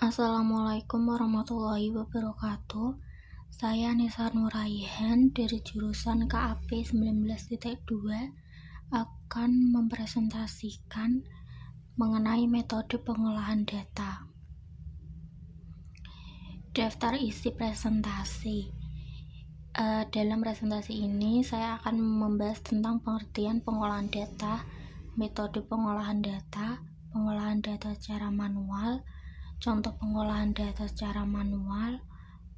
Assalamualaikum warahmatullahi wabarakatuh. Saya Nisa Nuraihan dari jurusan KAP 19.2 akan mempresentasikan mengenai metode pengolahan data. Daftar isi presentasi. Dalam presentasi ini saya akan membahas tentang pengertian pengolahan data, metode pengolahan data secara manual, contoh pengolahan data secara manual,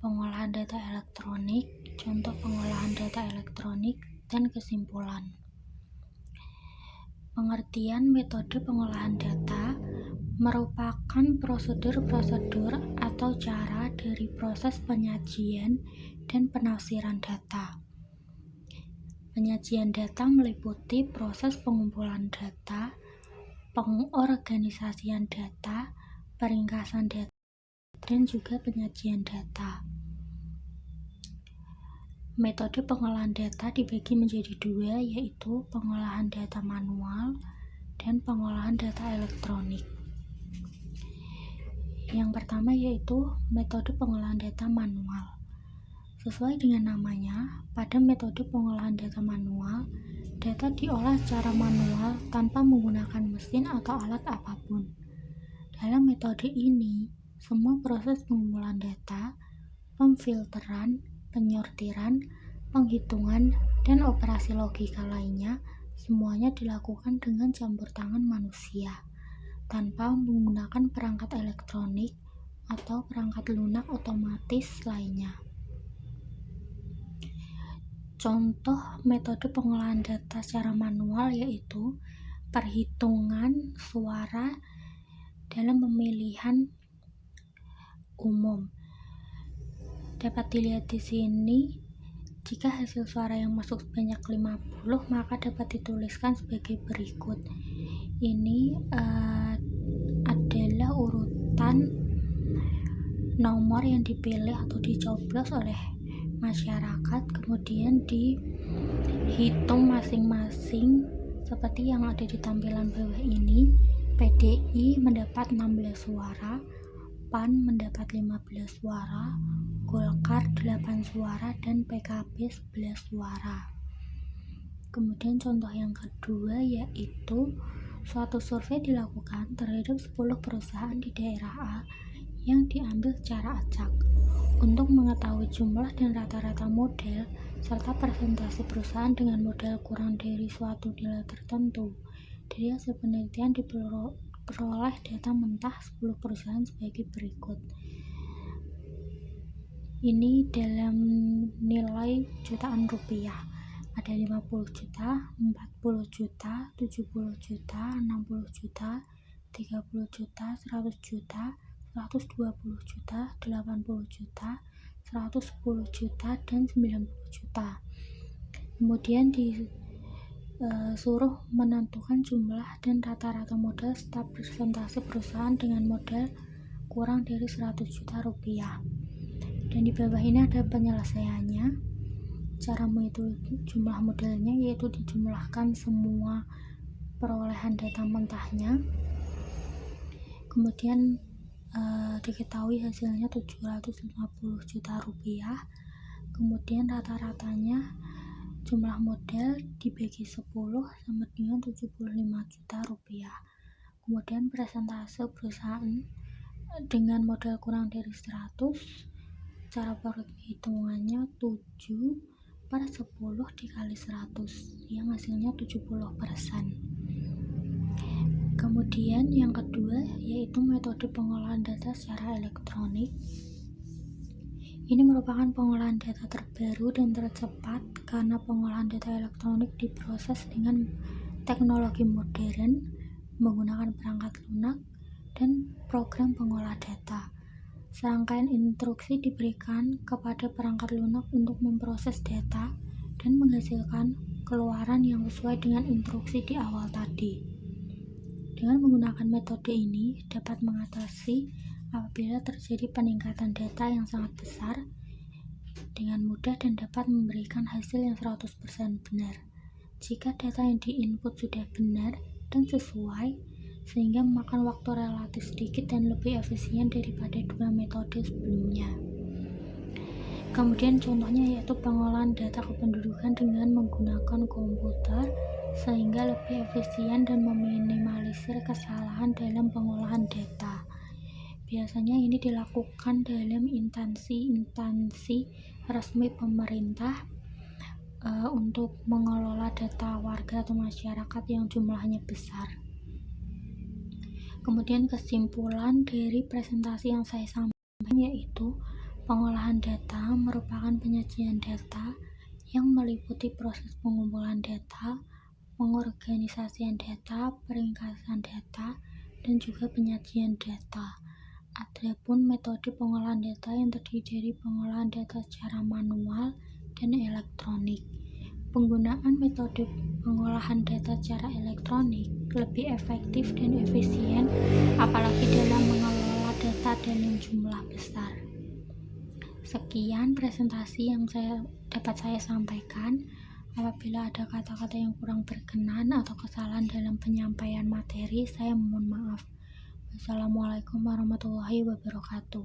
pengolahan data elektronik, contoh pengolahan data elektronik, dan kesimpulan. Pengertian metode pengolahan data merupakan prosedur-prosedur atau cara dari proses penyajian dan penafsiran data. Penyajian data meliputi proses pengumpulan data, pengorganisasian data, peringkasan data, dan juga penyajian data. Metode pengolahan data dibagi menjadi dua, yaitu pengolahan data manual dan pengolahan data elektronik. Yang pertama yaitu metode pengolahan data manual. Sesuai dengan namanya, pada metode pengolahan data manual, data diolah secara manual tanpa menggunakan mesin atau alat apapun. Dalam metode ini, semua proses pengumpulan data, pemfilteran, penyortiran, penghitungan, dan operasi logika lainnya semuanya dilakukan dengan campur tangan manusia tanpa menggunakan perangkat elektronik atau perangkat lunak otomatis lainnya. Contoh metode pengolahan data secara manual yaitu perhitungan suara dalam pemilihan umum. Dapat dilihat di sini, jika hasil suara yang masuk sebanyak 50, maka dapat dituliskan sebagai berikut. Ini adalah urutan nomor yang dipilih atau dicoblos oleh masyarakat, kemudian dihitung masing-masing seperti yang ada di tampilan bawah ini. PDI mendapat 16 suara, PAN mendapat 15 suara, Golkar 8 suara, dan PKB 11 suara. Kemudian contoh yang kedua yaitu suatu survei dilakukan terhadap 10 perusahaan di daerah A yang diambil secara acak. Untuk mengetahui jumlah dan rata-rata model serta persentase perusahaan dengan modal kurang dari suatu nilai tertentu, dari hasil penelitian diperoleh data mentah 10 perusahaan sebagai berikut. Ini dalam nilai jutaan rupiah. Ada 50 juta, 40 juta, 70 juta, 60 juta, 30 juta, 100 juta, 120 juta, 80 juta, 110 juta, dan 90 juta. Kemudian disuruh menentukan jumlah dan rata-rata modal serta persentase perusahaan dengan modal kurang dari 100 juta rupiah. Dan di bawah ini ada penyelesaiannya. Cara menghitung jumlah modalnya yaitu dijumlahkan semua perolehan data mentahnya, kemudian diketahui hasilnya 750 juta rupiah. Kemudian rata-ratanya jumlah modal dibagi 10 sama dengan 75 juta rupiah. Kemudian persentase perusahaan dengan modal kurang dari 100, cara perhitungannya 7/10 dikali 100 yang hasilnya 70%. Kemudian yang kedua yaitu metode pengolahan data secara elektronik. Ini merupakan pengolahan data terbaru dan tercepat karena pengolahan data elektronik diproses dengan teknologi modern menggunakan perangkat lunak dan program pengolah data. Serangkaian instruksi diberikan kepada perangkat lunak untuk memproses data dan menghasilkan keluaran yang sesuai dengan instruksi di awal tadi. Dengan menggunakan metode ini dapat mengatasi apabila terjadi peningkatan data yang sangat besar dengan mudah dan dapat memberikan hasil yang 100% benar. Jika data yang diinput sudah benar dan sesuai, sehingga memakan waktu relatif sedikit dan lebih efisien daripada dua metode sebelumnya. Kemudian contohnya yaitu pengolahan data kependudukan dengan menggunakan komputer sehingga lebih efisien dan meminimalisir kesalahan dalam pengolahan data. Biasanya ini dilakukan dalam instansi resmi pemerintah untuk mengelola data warga atau masyarakat yang jumlahnya besar. Kemudian kesimpulan dari presentasi yang saya sampaikan yaitu pengolahan data merupakan penyajian data yang meliputi proses pengumpulan data, pengorganisasian data, peringkasan data, dan juga penyajian data. Adapun metode pengolahan data yang terdiri dari pengolahan data secara manual dan elektronik. Penggunaan metode pengolahan data secara elektronik lebih efektif dan efisien, apalagi dalam mengelola data dalam jumlah besar. Sekian presentasi yang dapat saya sampaikan. Apabila ada kata-kata yang kurang berkenan atau kesalahan dalam penyampaian materi, saya mohon maaf. Wassalamualaikum warahmatullahi wabarakatuh.